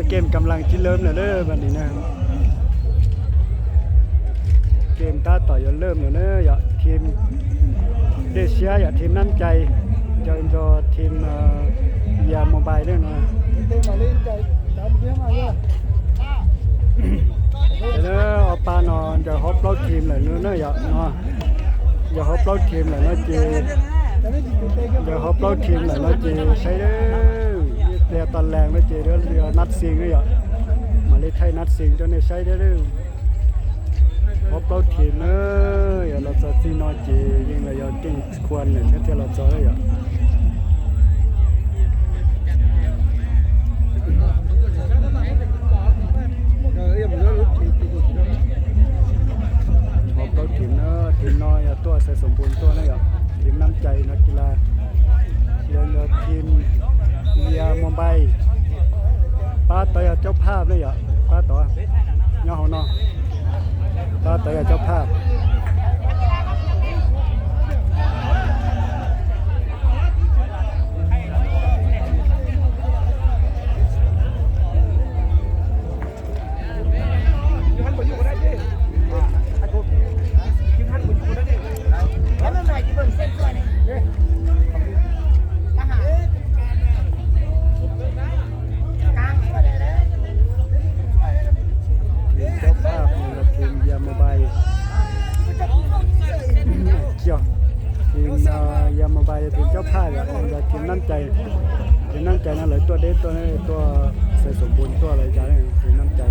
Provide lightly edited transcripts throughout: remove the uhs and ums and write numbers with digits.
เกมกำลังที่เริ่มแล้วเด้อบัดนี้นะเกมตาต่อยเริ่มแล้วเด้ออย่าทีมเดเชียอย่าทีมน้ำใจจอยจอทีมยาโมบายด้วยนะเด้อเอาปานอนจะฮอปเล่าทีมเลยเด้ออย่าเนาะอย่าฮอปเล่าทีมเลยเนาะจีอย่าฮอปเล่าทีมเลยเนาะจีใช่เด้อเรือตอนแรงเนาะจีเรือนัดซิงด้วยอย่ามาเลยไทยนัดซิงจนในใช้เด้อฮอปเล่าทีมเด้ออย่าเราจะซีนอจียิงเลยอย่าเก่งควรเนี่ยที่เราจะได้อย่าทีมเนอะทีมน้อยตัวใส่สมบูรณ์ตัวนี่อ่ะทีมน้ำใจนักกีฬาเรียนทีมยามุมไบป้าต่อยเจ้าภาพเลยอ่ะป้าต่อย่อหัวนอป้าต่อยเจ้าภาพยามาบายทีมเจ้าภาพอะทีมน้ำใจนั่นเลยตัวเด็ดตัวนี้ตัวใส่สมบูรณ์ตัวอะไรจ้าเนี่ยทีมน้ำใจ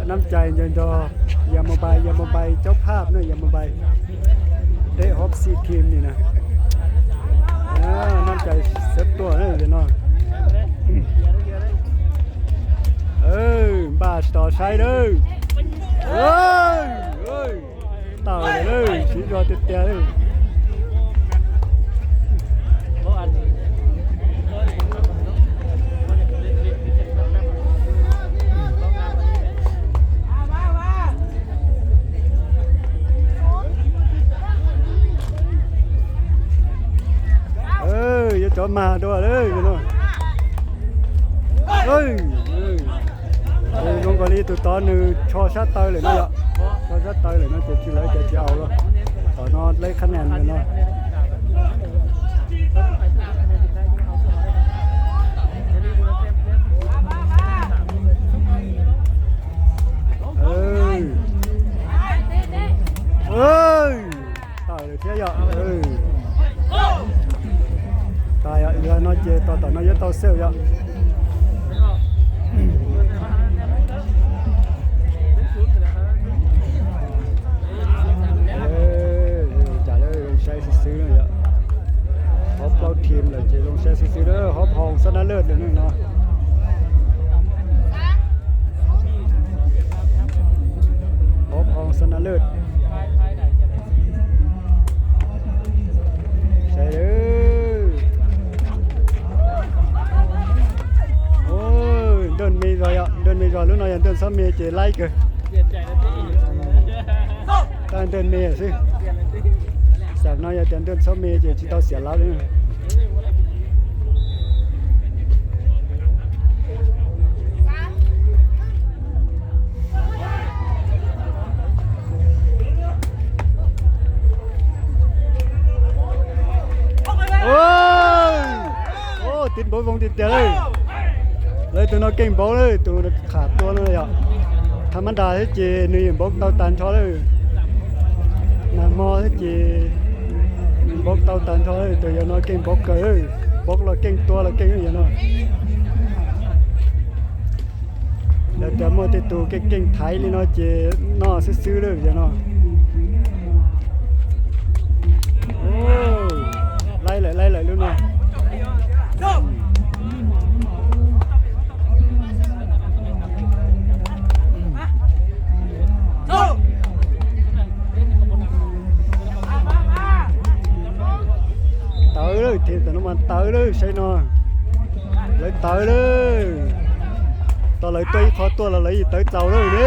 น้ำใจยันดอยามาบายเจ้าภาพเนี่ยยามาบายได้ฮอปซีทีมนี่นะน้ำใจเซฟตัวเนี่ยเนาะบาสต่อใช้เลยต่อเลยชี้รอเตะเลยจอมาด้วยเลยกันเนาะลงกอลีตัวตอนนึงชอชัดเตยเลยเนาะชอชัดเตยเลยเนาะจะชื่ออะไรจะเอาแล้วต่อนอนเลยคะแนนกันเนาะตายเลยเที่ยวตายเรือน้อยเจต่อน้อยเยอะต่อเซลล์เยอะจ่ายเลยลงใช้ซื้อเลยอะฮอปเราทีมเลยจะลงใช้ซื้อเลยฮอปห้องชนะเลิศเลยนี่เนาะฮอปห้องชนะเลิศใช่เลยเดินมีรอยlúc nào đơn sáu mê chỉ like kìa ta đơn mê chứ sạc nói đơn sáu mê chỉ tao xỉa lắm nữa tiến bố vòng tiền đấy lấy tụi nó kinh bố đấy tụi nóขาดตัวเลยอ่ะธรรมดาที่จีนี่บกเตาตันชอเลยนามอที่จีบกเตาตันชอเลยตัวอย่างน้อยkinhบกเกยบกเราkinhตัวเราkinhอย่างน้อยแล้วแต่เมื่อติดตัวkinhไทยเลยเนาะจีนอซื้อเลยอย่างน้อยโอ้ไล่เลยลูกน้อยtới đấy thì tụi nó mà tới đấy xây nó lấy tới đấy tao lấy tuy khó tua là lấy gì tới tàu đấy đi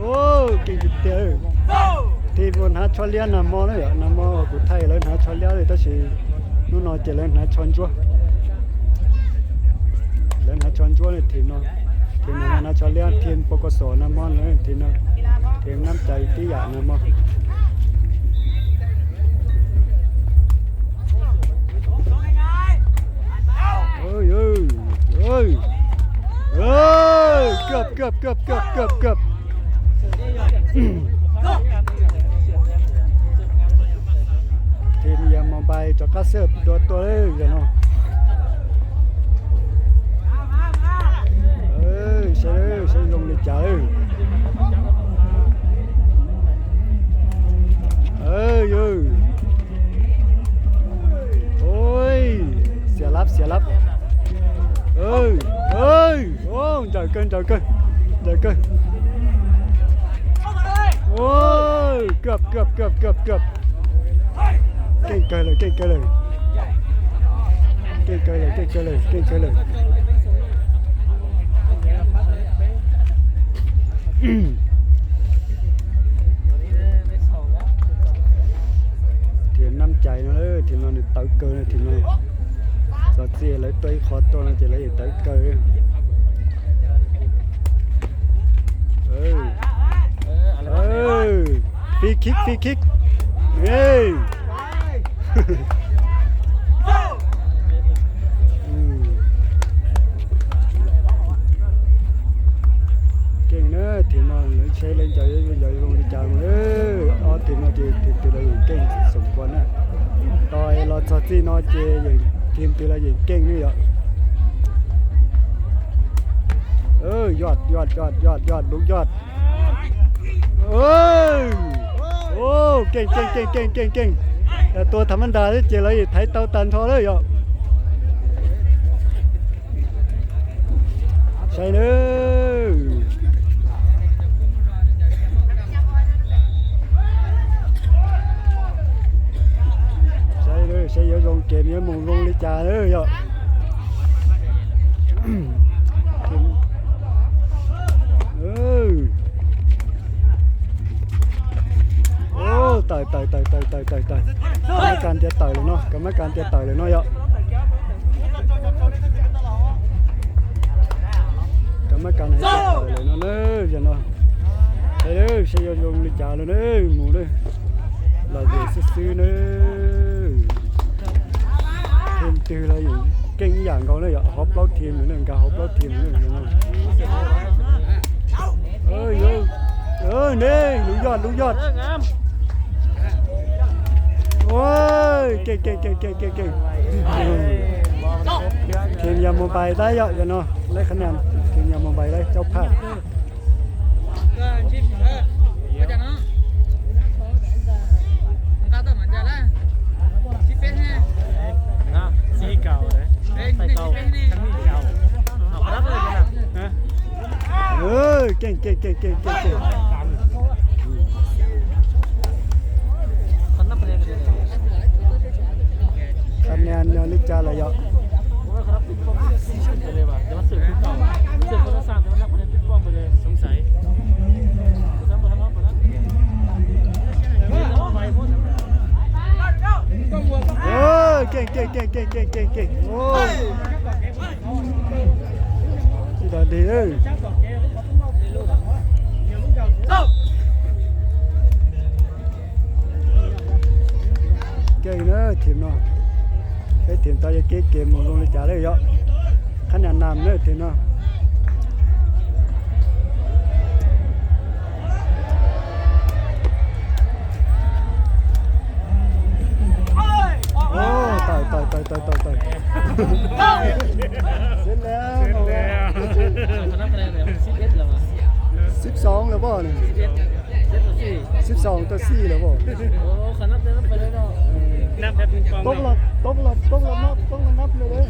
ô kinh tiền thì muốn hái cho liên nằm mò đấy nằm mò của thầy lên hái cho liên thì ta chỉ nó nói chỉ lên hái chọn chúa lên hái chọn chúa này thì nó hái cho liên thiên bốc có sổ nằm mò nữa thì nó thiên nắm chạy tí giả nằm mò ơi cướp thì giờ mà bay cho cá sấuตัวđấy rồi nó sẽ dùng để chơi ôi xẻ lắp ô trời cơn ôi cướp kinh cây lời thì năm chạy nó đấy thì nó được tới cơ này thì nó rồi chỉ lấy tuy khó to nó chỉ lấy tới cơ phi kick ê kinh nữa thì nó xe lên chạy rồi không đi chạy mà thì nó chỉ từ đây kinh sủng quân á rồi lo cho chi nó chỉทีมตัวละอย่างเก่งนี่อ่ะยอดลูกยอดโอ้เก่งแต่ตัวธรรมดาที่เจริญไทยเตาตันทอเลยอ่ะใช่เลยsẽ vô dùng kèm với mùng rung đi trà nữa rồi ô tời mấy can tia tờiเลยเนาะmấy can tia tờiเลยเนาะvậy mấy can này tia tờiเลยnó nữa vậy nó đây nữa sẽ vô dùng đi trà nữa mùng nữa là gì xứ nữa thêm từ là gì kinh dạng con đấy ạ hốp lót thêm nữa nè cả hốp lót thêm nữa nè nè lũ giọt ôi kinh thêm nhà một bài đấy ạ cho nó lấy khả năng thêm nhà một bài đấy cháu phát kinhคะแนนลิจาเลยอ่ะเก่งโอ้ยที่ดาดีเอ้ยเก่งนะทีมเนาะ ทีมตายเกมลงเลยจ่าเลยเยอะขนาดน้ำเลยทีเนาะโอ้ตายเสร็จแล้ว มันนับคะแนนเลย11แล้วอ่ะ 12แล้วบ่นี่ 11 12ต่อ4แล้วบ่ โอ้ขนับเลยนับไปเลยเนาะนับแบบปิงปอง ตกละนับเลยเด้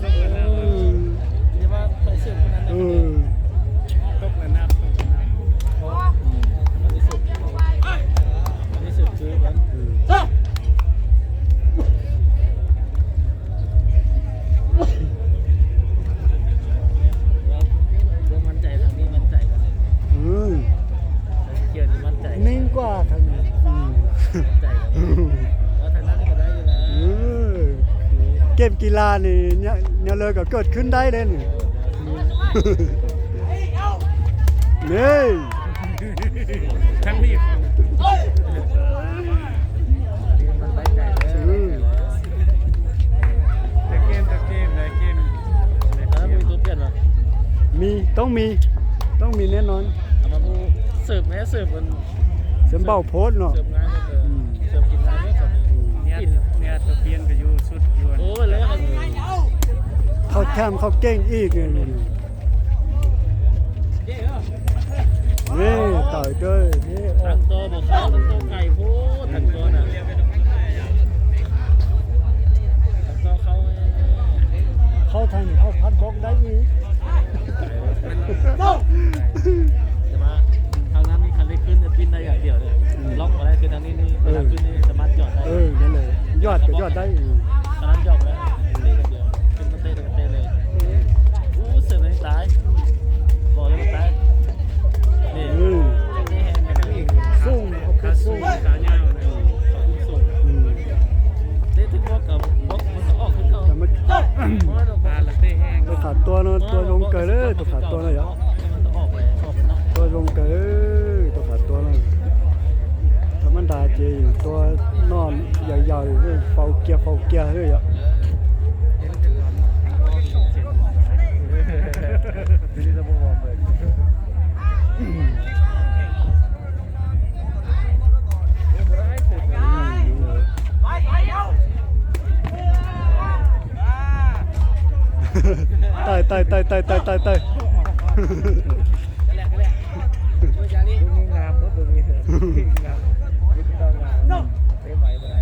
เรียกว่าไปสืบคนนั้น ตกละนับ มันสืบคือมันมั่นใจทางนี้มั่นใจกันเลยเกี่ยวนี่มั่นใจ นิ่งกว่าทางนี้ ใจแล้วทางนั้นก็ได้อยู่นะ เกมกีฬานี่เนี่ยเลยก็เกิดขึ้นได้เด้นี่นี่ ทั้งนี้ของ มันไปใจเลยแต่เกมได้เกม แล้วมีตัวเปลี่ยนป่ะ ต้องมีแน่นอน เอามาพูเสิร์ฟไหมเสิร์ฟมัน เสมเบ้าโพสเนาะ เสิร์ฟง่ายเลยเสิร์ฟกินง่ายไหมครับ เนี่ยตัวเปลี่ยนก็อยู่สุดยอด โอ้ยเลยมัน เขาแคมเขาเก่งอีกนี่ต่อยด้วยนี่ ตั้งตัวบอกเขาตั้งตัวไก่พูดตั้งตัวน่ะตั้งตัวเขา เขาทางเขาพัดบล็อกได้อีก แต่ว่าทางนั้นมีคันเล็กขึ้นจะปิ้นได้อย่างเดียวเลยล็อกมาได้คือทางนี้นี่เวลาขึ้นนี่สามารถจอดได้ นั่นเลยยอดก็ยอดได้ ตอนนั้นจอดแล้วเตะกันเดียวขึ้นมาเตะเลยอู้เสือไม่ตายบอกเลยมันตายนี่นี่แฮนด์กันอีก สู้เขาไปสู้ ขาเงาเลย เขาขึ้นสูงเตะถึงบอกกับบล็อกมันก็ออกขึ้นเขา แต่มัน เพราะว่าเรา ปลาละเต้แห้ง ตัวขาดตัวเนาะตัวลงเกิดเลยตัวขาดตัวเลยอ่ะ มันต้องออกไปนอก ตัวลงเกิดเลยตัวขาดตัวเลยธรรมดาเจตัวนอนใหญ่ๆเลยเฝ้าเกียร์เลยอ่ะ นี่จะบอกว่าเปิด ตาย มึงงามรถตรงนี้งามยึดต้องงามเต็มไหวไปไหน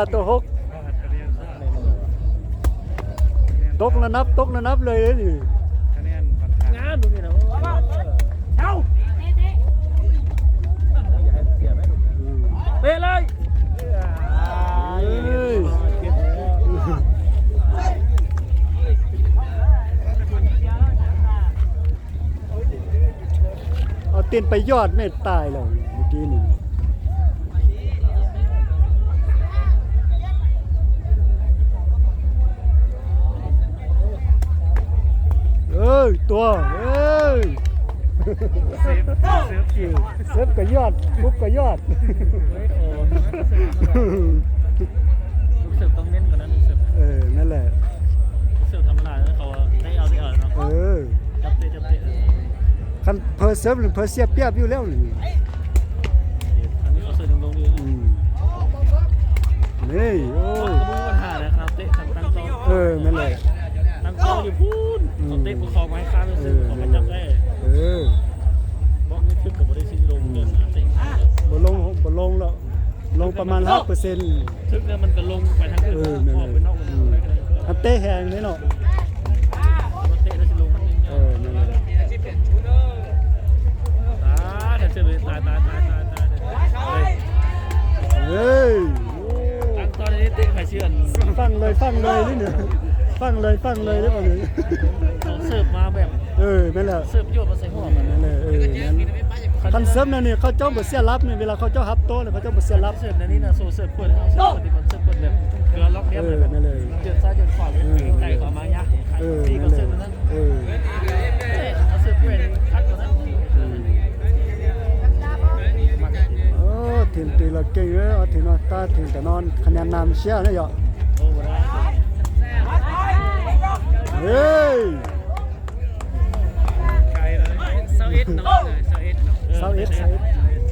15ตัว6ตกแล้วนับเลยนี่ คะแนนผ่านทาง งามตรงนี้นะอย่าให้เสียไหมเตะเลยเก็บแล้ว เอาตีนไปยอดไม่ตายหรอกเมื่อกี้นี่ตัวเซฟอยู่ เซฟก็ยอดปุ๊บก็ยอด ลูกเสิร์ฟต้องเน้นกว่านั้นลูกเสิร์ฟ นั่นแหละ ลูกเสิร์ฟธรรมดาเขาได้เอาเนาะจับเตะ คันเพอร์เซิร์ฟหรือเพอร์เซียเปียบอยู่แล้วนี่ อันนี้เขาเสิร์ฟตรงๆอยู่ นี่โอ้ ก็ไม่มีปัญหานะครับเตะตั้งโต๊ะ นั่นแหละ ตั้งโต๊ะอยู่พูนเขาเตะประคองไม้ค้างลูกเสิร์ฟเขาก็จับได้บล็อกนี่ขึ้นกับบริษัทลงเงินเตะ บ่ลงแล้วลงประมาณ 5% ทึกเนี่ยมันก็ลงไปทางอื่นออกไปนอกมันได้เลย อันเต้แหงนี่เนาะ มันเตะแล้วจะลงมันยังไง นั่นแหละ แต่เชื่อเลยตายเฮ้ย ตั้งตอนนี้เตะใครเชื่อ ฟังเลยนี่เนี่ยฟังเลยได้ป่ะเนี่ย เขาเสิร์ฟมาแบบ นั่นแหละ เสิร์ฟโยนมาใส่หัวมัน นั่นแหละคันเซิร์ฟเนี่ยเขาเจ้าบ่เสียรับเนี่ยเวลาเขาเจ้าฮับโต๊ะเนี่ยเขาเจ้าบ่เสียรับ เสิร์ฟในนี้นะโซเสิร์ฟเปิดเขาเสิร์ฟเปิดที่มันเสิร์ฟเปิดแบบ เกลือล็อกเนี้ยเลย นั่นเลย เดือดซ้ายเดือดขวาเลยไก่ต่อมายักษ์ตีกับเส้นนั้นเอาเสื้อเปลี่ยนคัดกับนั้น ทีมตีเราเก่งเลยทีมเราตาทีมแต่นอนคะแนนนำเชียร์นะยอ โอ้โหได้ เฮ้ย ไกลเลยเซาเอ็ดเนาะเซาเอ็ดเนาะ เซาเอส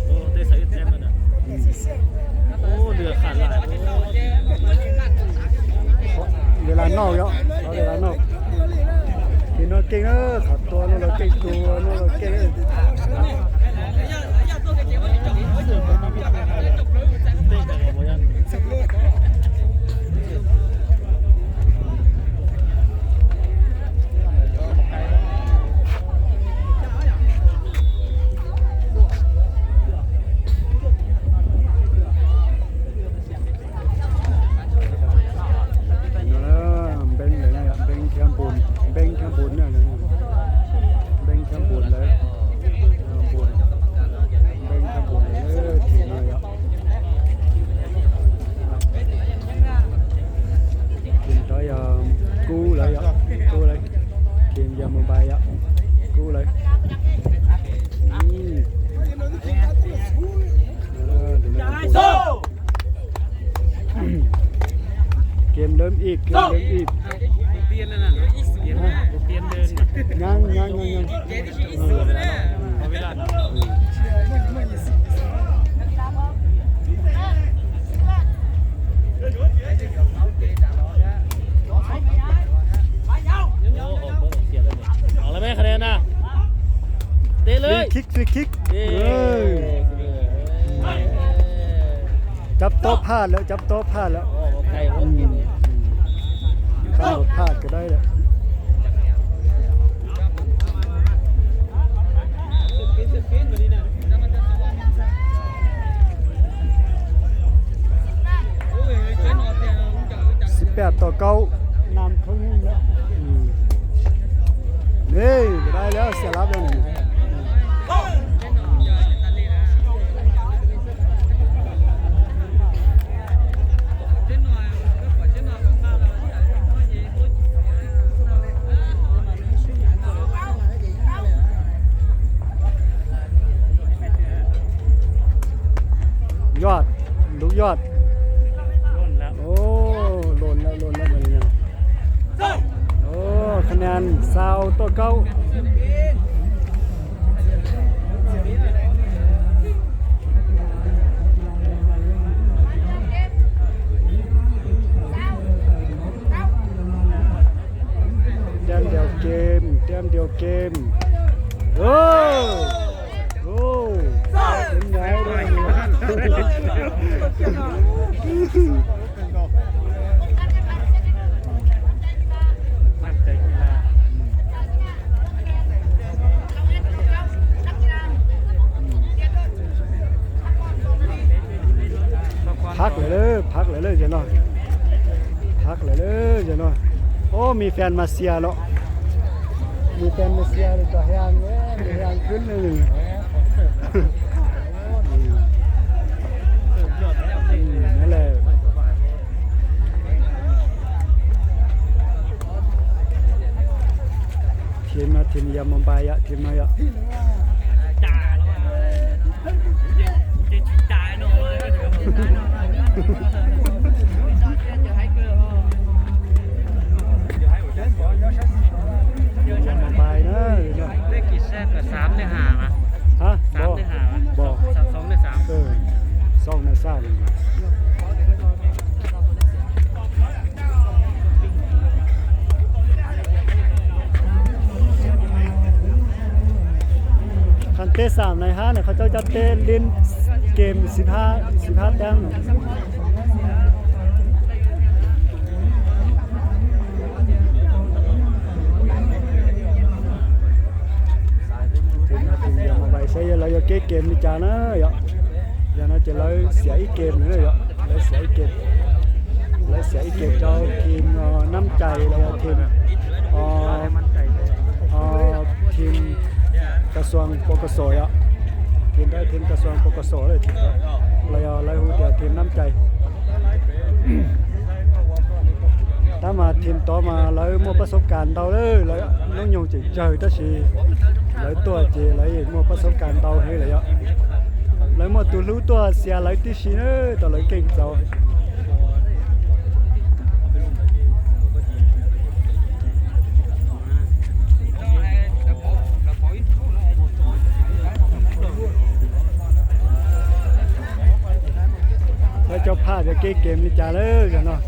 โอ้ได้ใส่เต็มเลยนะโอ้เดือดขาดหลาย เวลานอกยอเวลานอกทีมเราเก่งขับตัวเราเก่งตัวเราเก่ง เต้กันหมดยัง เบ่งเลยนะเบ่งแคมปูนเบ่งแคมปูนเนี่ยเบ่งแคมปูนเลยปูนเบ่งแคมปูนเลยทีมเลยทีมต่อยกู้เลยกู้เลยทีมยามุมไบกู้เลยเกมเริ่มอีกเกมเริ่มอีก เปลี่ยนนั่นน่ะเปลี่ยนเปลี่ยนเดิน ยัง เวลาเนาะ โอ้โหเสียเลยเอาแล้วแม่คะแนนนะเตะเล ฟรี ย คิกฟรีคิก เอ้ย จับโต๊ะพลาดแล้วจับโต๊ะพลาดแล้ว โอ้ไก่พวกกินนี่ ข้าวพลาดก็ได้เลย18-9นำเขายิ่งแล้วนี่ได้แล้วเสียรับแล้วนี่ยอดลูกยอด ร่นแล้ว โอ้หล่นแล้วมันยังโอ้คะแนน20-9แต้มเดียวเกมโอ้เป็นไงด้วย มั่นใจกีฬา พักเลยเจ้าน้อยพักเลยเจ้าน้อยโอ้มีแฟนมาเชียร์แล้วมีแฟนมาเชียร์เลยตัวแหงแหงขึ้นเลยนั่นแหละทีมยามุมไบทีมมา จ่าแล้วจ่าหน่อยไปนะ เลขกี่แซ่บกับ3ได้5มา ฮะ 3ได้5มา บอก 2ได้3 2ใน3คันเต้3ใน5เนี่ยเขาจะเต้เล่นเกม15แต้มใช่เราจะเกมนี่จ้านะอย่านะจะเราเสียอีกเกมเลยเราเสียอีกเกมเจ้าทีมน้ำใจเราทีมทีมกระทรวงปกสทีมกระทรวงปกสเลยทีมเราหูเดียวทีมน้ำใจ ถ้ามาทีมต่อมาแล้วมั่วประสบการณ์เดาเลยแล้วน้องยงจะเจอตั้งสิแล้วตัวเจแล้วมั่วประสบการณ์เดาให้เลยอ่ะแล้วมั่วตัวรู้ตัวเสียแล้วที่สิเนอต่อเลยเก่งเจ้าแล้วเจ้าพาจะเกมนี่จ้าเลยกันเนาะ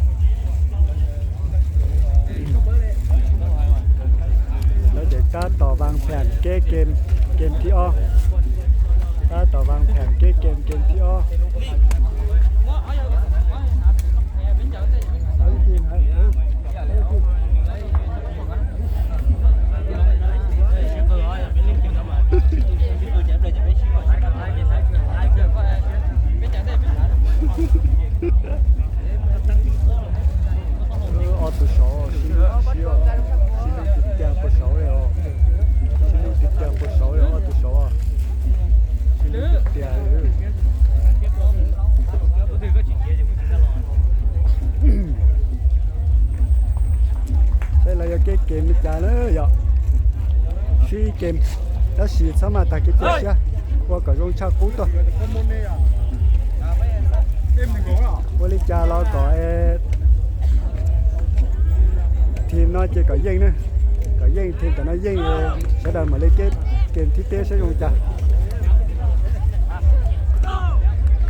แล้วเดี๋ยวก็ต่อวางแผนเกมที่อ้อก็ต่อวางแผนเกมที่อ้อ哦，多少？心里需要，心里是点不少的哦，心里是点不少的哦，多少啊？心里是点的。đây là cái game mình trả nữa vậy, suy game, đó là sao mà tại cái chuyện kia, qua cả trong cha cũ thôi, qua đi cha lo có thì nó chỉ có dây nữa, có dây thì nó dây sẽ đợi mà lấy cái game thiết kế sẽ dùng cha,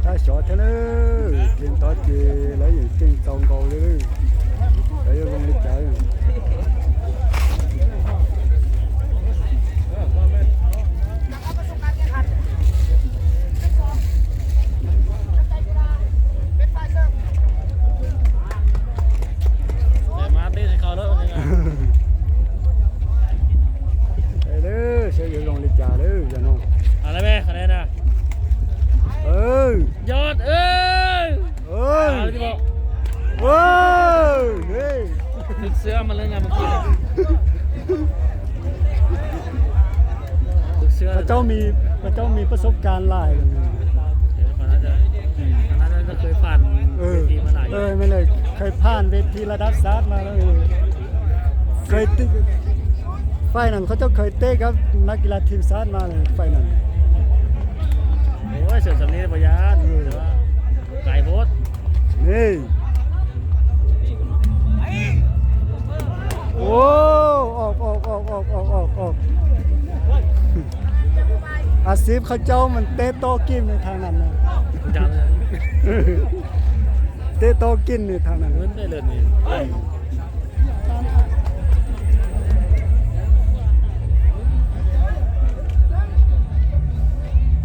ta sợ thế nữa, game đó chỉ lấy những tiền tổng cầu nữa, để cho con đi chơi. Sẽ giữ lòng lịch trà đó, giờ nó. À đây bê, ở đây nè. Giọt ơi. À đi bộ. Đi. Thực xưa mà lên nhà một kia. Thực xưa. Mà cháuมีประสบการณ์หลายเลย Còn nóจะเคยผ่านเวทีมาหลาย ไม่เลยเคยผ่านเวทีระดับชาติมาแล้วเคยไฟนั้นเขาเจ้าเคยเตะกับนักกีฬาทีมชาติมาเลยไฟนั้น โอ้ยเสริมสำนีประหยัดแต่ว่าไก่โพส นี่โอ้ออกอาชีพเขาเจ้ามันเตะโตกินในทางนั้นนะ จังเลย เตะโตกินในทางนั้น เงินได้เลยนี่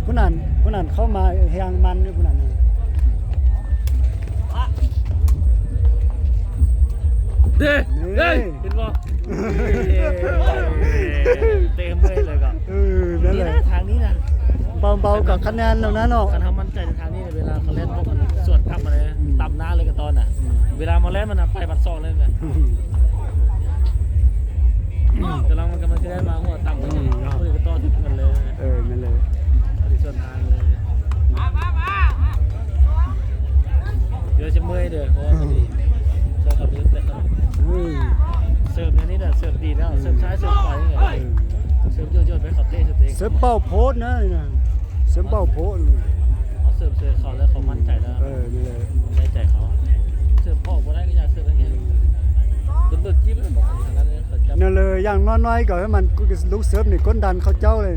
ผู้นั้นเข้ามาแหงมันด้วยผู้นั้น เด้เฮ้ยเห็นป่ะเต็มเลยก็ นั่นแหละ ทางนี้นะ เบาๆกับคะแนนตรงนั้นเนาะ คันทำมั่นใจในทางนี้เวลาเขาเล่นพวกมันส่วนกลับมาเลยต่ำหน้าเลยกับตอนน่ะเวลามาเล่นมันไปบัดซองเล่นกันกำลังมันกำลังจะได้มาหัวต่ำกันเลยกับตอนที่มันเลยนั่นเลย ส่วนทางเลยเดี๋ยวจะเมื่อยเด้อเพราะว่าชอบทำเยอะแต่เสิร์ฟในนี้เนี่ยเสิร์ฟดีแล้วเสิร์ฟซ้ายเสิร์ฟขวาอย่างเงี้ยเสิร์ฟโยนไปขับเตะเสิร์ฟเตะ เสิร์ฟเป้าโพสนะเสิร์ฟเป้าโพส เขาเสิร์ฟเขาแล้วเขามั่นใจแล้ว นี่เลย ได้ใจเขาเสิร์ฟพ่อก็ได้ก็อยากเสิร์ฟอะไรเงี้ยดุดๆจิ้มเลยบอกอย่างนั้นเลยเขาจับ นั่นเลยอย่างน้อยๆก็ให้มันลูกเสิร์ฟนี่กดดันเขาเจ้าเลย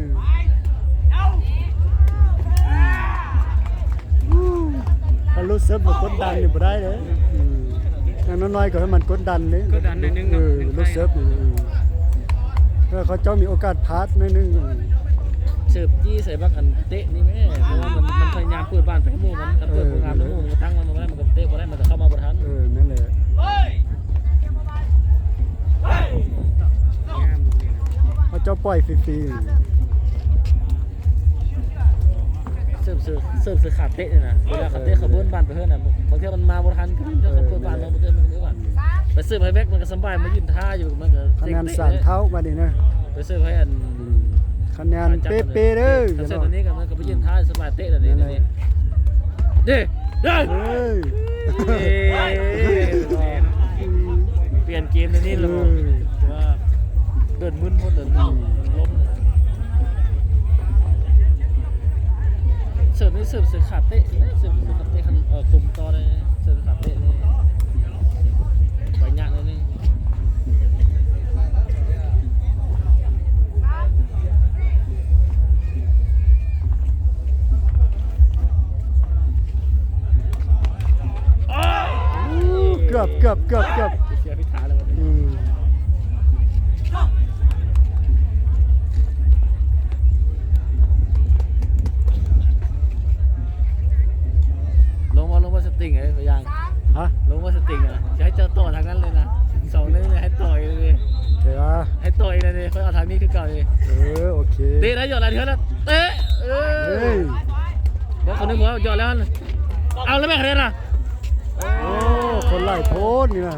ถ้าลูกเสิร์ฟมันกดดันนี่บ่ได้เลยอย่างน้อยๆก็ให้มันกดดันเลย กดดันนิดนึง ลูกเสิร์ฟเขาเจ้ามีโอกาสพาสนิดนึง เสิร์ฟจี้ใส่บักอันเตะนี่แม่เพราะว่ามันพยายามเปิดบ้านไปให้หมู่มันกันเปิดโปรแกรมแล้วหมู่มันตั้งมันได้มันก็เตะบ่ได้มันก็เข้ามาบ่ทัน นั่นเลยเขาเจ้าปล่อยฟรี เสิร์ฟขาดเตะเนี่ยนะเวลาขาดเตะเขาเบิ้ลบ้านไปเพื่อนน่ะบางทีมันมาบ่ทันก็เขาเปิดบ้านมันเดี๋ยวก่อนไปเสิร์ฟให้แบ็คมันก็สบายมายืนท่าอยู่มันก็ คะแนน3เท่ามาดินะ ไปเสิร์ฟให้อัน คะแนนเป๊ะๆเด้อ เสิร์ฟตัวนี้กันมันก็ไปยืนท่าสบายเตะแบบนี้เด้ เฮ้ย ลี่ยนเกมในนี้เราว่าเดินมึนพดเดินล้มเสิร์ฟนี่เสิร์ฟขาดเตะเสิร์ฟขาดเตะคันคุมต่อเลยเสิร์ฟขาดเตะเลยใบหยาเลยนี่เกือบเสียพิธาเลยวันนี้ลงว่าสติงไงพยาง ฮะ ลงว่าสติงอ่ะจะให้เจ้าต่อทางนั้นเลยนะ2 เลยให้ต่อยเลย เดี๋ยว ให้ต่อยเลยเพื่อเอาทางนี้คือเก่าเลย โอเค เตะได้หยอดอะไรเท่านั้นเตะเฮ้ย บอกคนนึงบอกหยอดแล้วเอาแล้วแม่คะแนนอ่ะ โอ้คนไล่โพสนี่นะ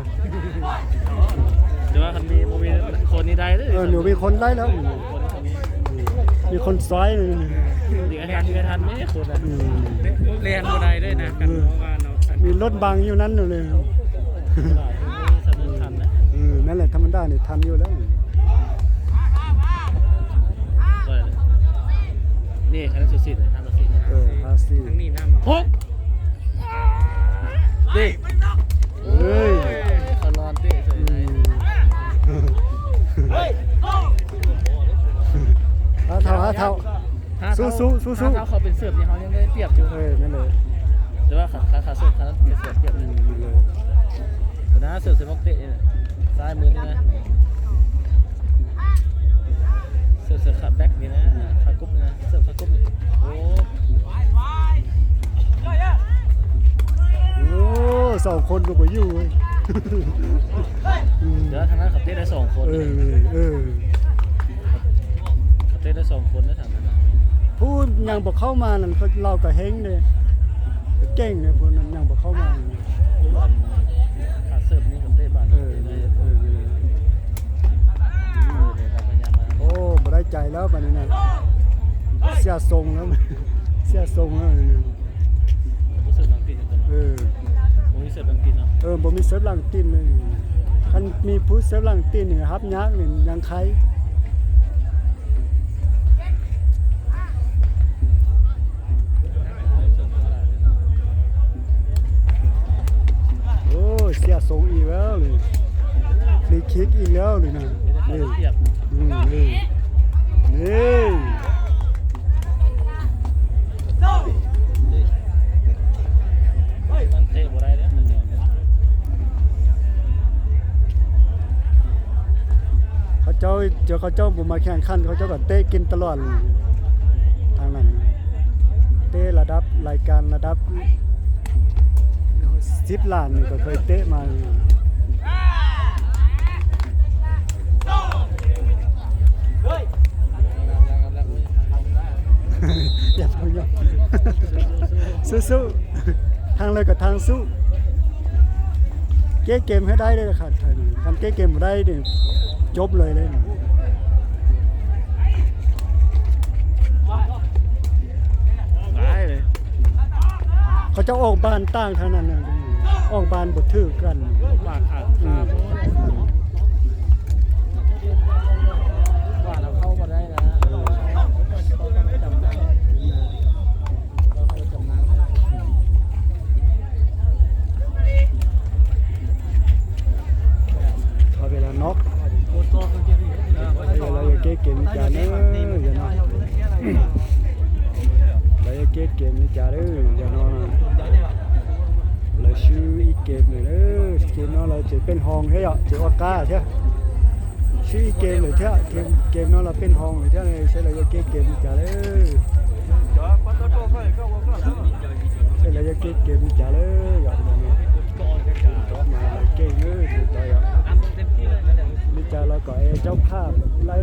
เดี๋ยวว่าคันนี้โมมีคนนี้ได้เลย หนูมีคนได้แล้ว คนนี้ มีคนซ้ายเลย ดีกันทันไม่คนอ่ะ เรียนบันไดด้วยนะกันเพราะว่าเรา มีรถบังอยู่นั้นเลย สำนึกทันนะ นั่นแหละธรรมดาเนี่ยทันอยู่แล้ว นี่คะแนนสุดๆเลย5-4 ภาษี ทั้งนี้น้ำ 6ดิ เฮ้ย คอนอนเตะเฉยเลย หาเท้าสู้เขาเป็นเสิร์ฟนี่เขายังได้เปรียบอยู่ นั่นเลย แต่ว่าขาเสิร์ฟเขาเป็นเสิร์ฟเปรียบเลยคนนั้นเสิร์ฟเซมอกเตะเนี่ยซ้ายมือนี่นะเสิร์ฟขาแบ็คนี่นะขากุ๊บนะเสิร์ฟขากุ๊บโอ้ โอ้2 คนก็ไปอยู่ เดี๋ยวทางนั้นเขาเตะได้2 คนเขาเตะได้2 คนนะทางนั้น พูดยังบอกเข้ามานั่นเขาเราก็เฮงเลยเก่งเลยพวกนั้นยังบอกเข้ามา ขาเสิร์ฟนี่เขาเตะบ้านโอ้บ่ได้ใจแล้วบัดนี้นะเสียทรงแล้วเสียทรงแล้ว เสิร์ฟบางทีนะผมมีเสิร์ฟบางทีเนาะ บ่มีเซิร์ฟหลังตีนเลยคันมีผู้เซิร์ฟหลังตีนนี่ครับยากนี่ยังใครโอ้เสียทรงอีกแล้วเลยฟรีคิกอีกแล้วเลยนะนี่ เทียบ นี่มันเตะบ่ได้แล้วเขาเจ้าบุมาแข่งขันเขาเจ้าก็เตะกินตลอดทางนั้นเตะระดับรายการระดับ10 ล้านนี่ก็เคยเตะมาอย่าทำอย่างสู้ทางเลยกับทางสู้เก้เกมให้ได้เลยค่ะทำเก้เกมได้เนี่ยจบเลยเลยได้เลย เขาจะออกบ้านต่างทางนั้นออกบ้านบดถือกัน ปากขาดว่าเราเข้ามาได้นะเราไม่จำได้เราไม่จำนานเขาเวลาน็อกเวลาเก้เกมจานเนออย่าน็อกแล้วเก้เกมจานเนออย่าน็อกแล้วชื่ออีเกมเลยเกมน้องเราจะเป็นห้องใช่ไหมจะอากาใช่ชื่อเกมเลยใช่เกมน้องเราเป็นห้องเลยใช่ไหมใช่เลยเก้เกมจานเนอใช่เลยเกมจานเนออย่ามาเก่งเลยถูกใจอ่ะมีจาเราก็เจ้าภาพไล่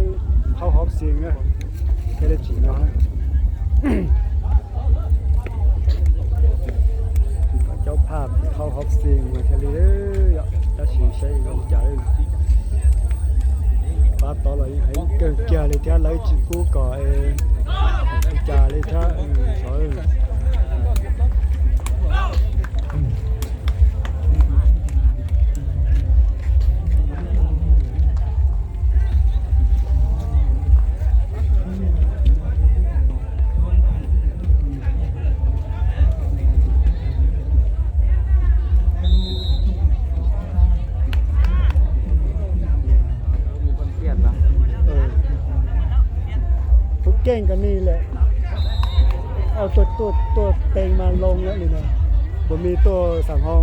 เข้าฮอปเสียงอะแค่ได้จีเนาะเจ้าภาพเข้าฮอปเสียงมาแค่เลยอ่ะถ้าสีใช้ก็จ่ายป้าต่อเลยให้เกินเกี่ยเลยที่ไล่จีกูก็จ่ายเลยถ้าสอย เก่งกันนี่แหละเอาตัวเต็งมาลงแล้วนี่นะบ่มีตัวสังห้อง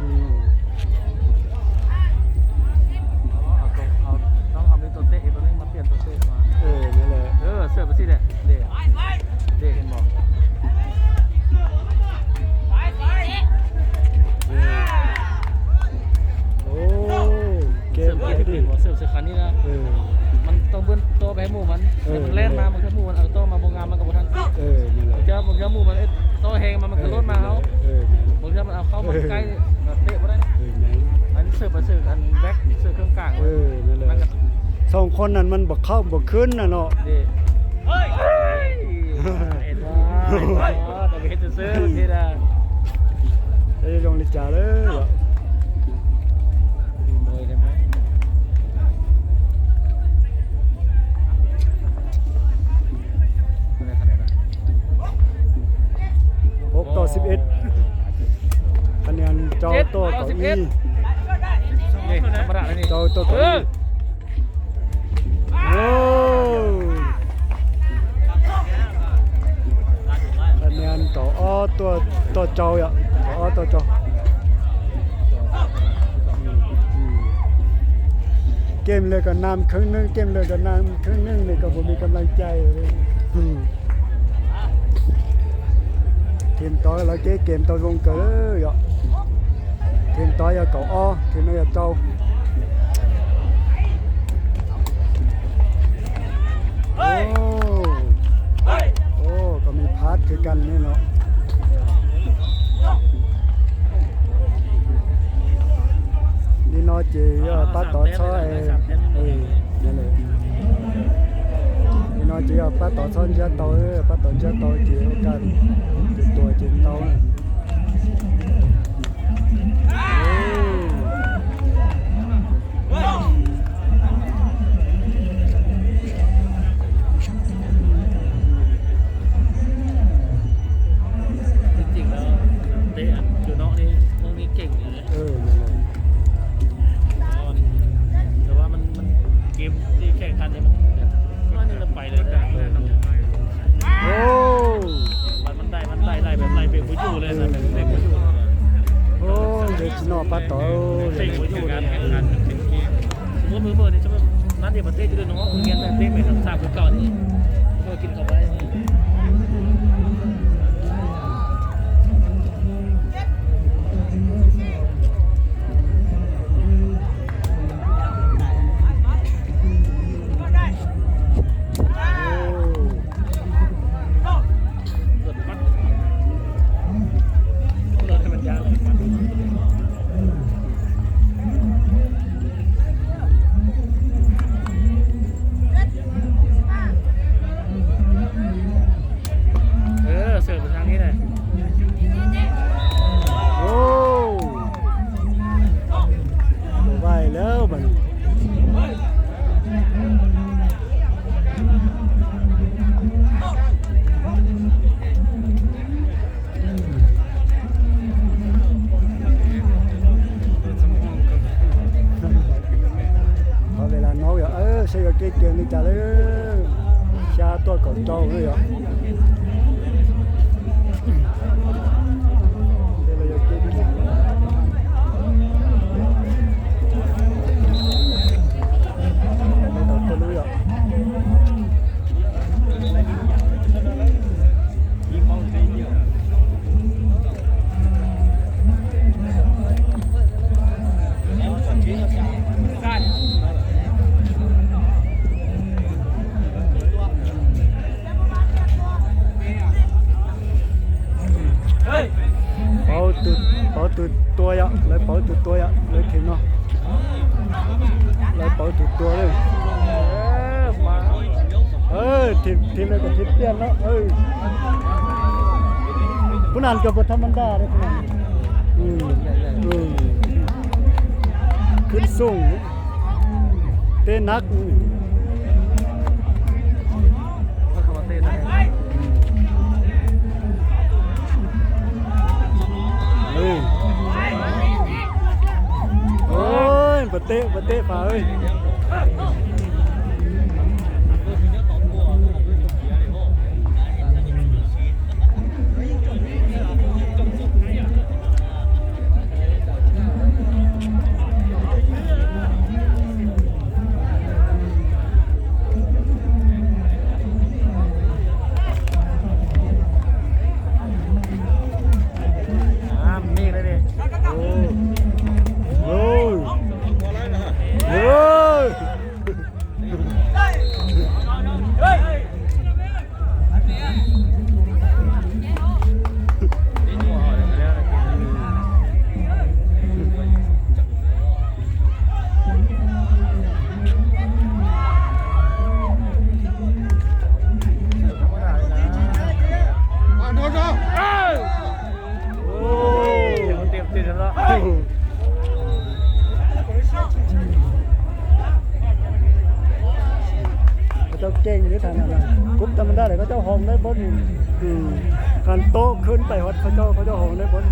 อืม ต้องเอาตัวเตะตัวนี้มาเปลี่ยนตัวเตะมา นั่นแหละ เสิร์ฟไปสิเด็กเห็นบอก โอ้เก เสิ ม ร์ฟกี่ถึงบอกเสิร์ฟคันนี้นะมันต้องเบิ้ลตัวไปให้หมู่มันมันเล่นมามันแค่หมู่มันเอาตัวมาบงงามมันกับทัน นั่นแหละ ผมจะหมู่มันตัวแหงมันก็ลดมาเขาผมจะมันเอาเข้ามาใกล้เตะไม่ได้อันเสิร์ฟมาเสิร์ฟอันแบ็คเสิร์ฟเครื่องกลาง นั่นแหละ มันก็ สองคนนั้นมันบ่เข้าบ่ขึ้นน่ะเนาะ ดีเฮ้ยเห็นว่าแต่ไม่เห็นจะซื้อทีละ ไอ้ลงลิจาเลย ดูมวยกันไหม 6-11คะแนนเจ้าตัวเก้าอี้ นี่ธรรมดาเลยนี่ เจ้าตัวเก้าอี้โอ้คะแนนต่อตัวเจ้าอ่ะต่อตัวเจ้าเกมเลยก็นำครึ่งนึงเกมเลยก็นำครึ่งนึงนี่ก็บ่มีกำลังใจเลยทีมต่อยแล้วเกมต่อวงเก๋อทีมต่อยก็อ้อทีมนี้เจ้าโอ้ก็มีพาร์ทคือกันนี่เนาะนี่เนาะจีป้าต่อช่อยนั่นเลยนี่เนาะจีป้าต่อช่อยจะต่อป้าต่อจะต่อจีกันจีตัวจีต่อจริงๆแล้วเตะอยู่นอกนี่น้องนี่เก่งอยู่เลย นั่นเลย แต่ว่ามันเกมที่แข่งขันเนี่ยมันนี่เราไปเลยนะ โอ้ มันได้แบบไล่เบรกหัวอยู่เลยนะแบบเบรกหัวอยู่ โอ้เด็กนอป้าต่อ เบรกหัวอยู่การแข่งขันเป็นเกมสมมติมือนี่ใช่ไหมนั่นเดี๋ยวประเทศจะด้วยน้องเงี้ยแบบเตะไปทั้งสามคนก่อนนี่ก็กินเข้าไปเสิร์ฟไปทางนี้เลย โอ้ไหวแล้วบัดพอเวลาน้องอย่าใช่ก็เก่งๆนี่จ้ะเลยชาตัวเก่าเจ้าเลยอ่ะเป่าตุดตัวอ่ะเลยเป่าตุดตัวอ่ะเลยทีมเนาะเลยเป่าตุดตัวเลยทีมเลยกับทีมเปลี่ยนแล้วผู้นั้นก็บ่ธรรมดาเลยผู้นั้นขึ้นสูงเต้นนักโอ้ยบะเตะฝ่าเอ้ย เจ้าเก่งหรือทางอะไรกรุ๊ปธรรมดาเลยเขาเจ้าห้องได้บนการโต๊ะขึ้นไปวัดเขาเจ้าห้องได้บน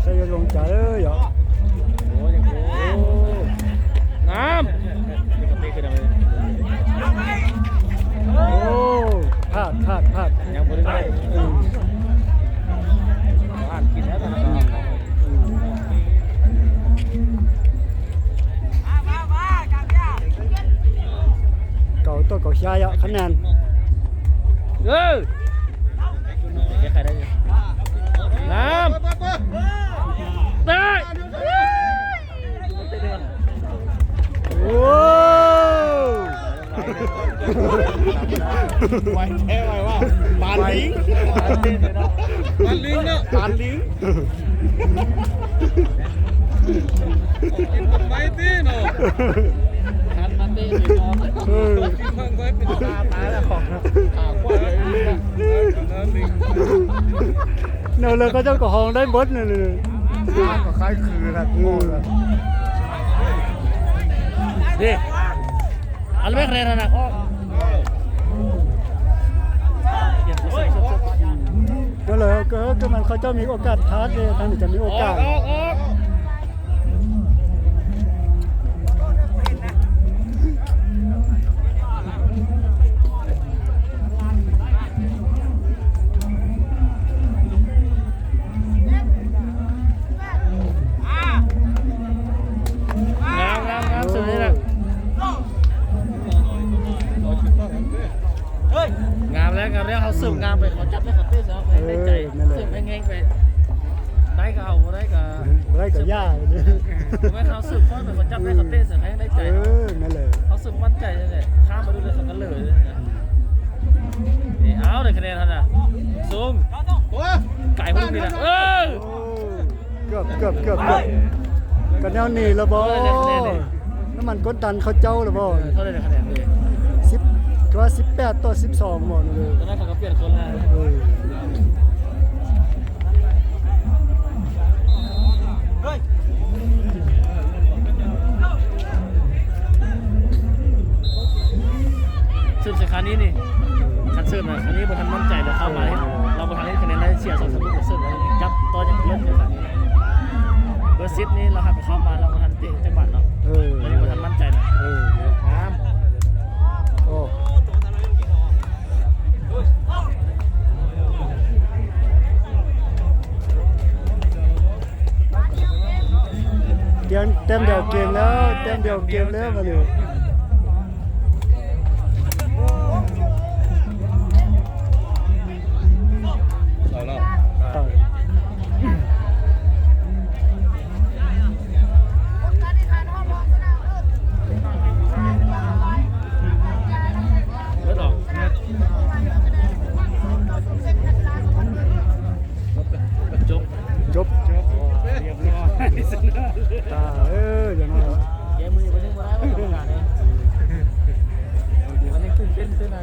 ใส่ลงใจเหรอ โอ้ยโอ้งามปกติคือทำไม โอ้พลาด ยังบริเวณอ่านกินแล้วแต่ละ เก่าตัวเก่าชายอ่ะคะแนน แก้ไขได้ยังงามได้ โอ้ ไว้แค่ไว้ว่าปานลิงเนาะปานลิงไปตีเนาะ ทันมาเต้เลยเนาะ เออ เพิ่งไว้เป็นตาตายแล้วของขาควายลิง เนเลยเขาเจ้าก็ห้องได้บดเลย ร้านก็คล้ายคือนะโง่เลย ดิอันไม่เคยนะออกเปลี่ยนตัวสุด ก็เลยก็มันเขาเจ้ามีโอกาสท้าเลยทางนี้จะมีโอกาสงามสุดเลยนะงามแล้วเขาสืบงามไปเขาจับได้เขาเต้นแล้วได้ใจสืบแง่งไปได้ก็เอาได้ก็ ไรก็ยากเลย ไม่เขาสืบข้อแต่เขาจับได้เขาเต้นเสียให้ได้ใจ นั่นเลย เขาสืบมั่นใจเลยข้ามมาดูเลยเขาก็เลยนี่เอาได้คะแนนท่านน่ะสูงไก่พวกนี้นะเกือบกันแนวหนีแล้วบ่น้ำมันกดดันเขาเจ้าแล้วบ่ เท่าไรคะแนนเลย ก็18ต่อ12หมดเลย ตอนนั้นเขาก็เปลี่ยนคนแล้วสืบสาขานี้นี่คันสืบนะอันนี้บนทันมั่นใจเลยเข้ามาเราบนทันนี้คะแนนได้เสีย2-3ลูกสืบแล้วจับต่อจากเล่นในครั้งนี้เบอร์ซิดนี่เราหักเข้ามาเราบนทันติจังหวัดเนาะอันนี้บนทันมั่นใจนะงาม โอ้เต็มเดียวเกมแล้วมาเลย ต่อแล้ว ต่อย เลือดออกจบ เรียบร้อย ตาอย่างนั้น แกมือไปถึงวันนั้นแล้วทำงานเลยมันยังตื่นเต้นนะ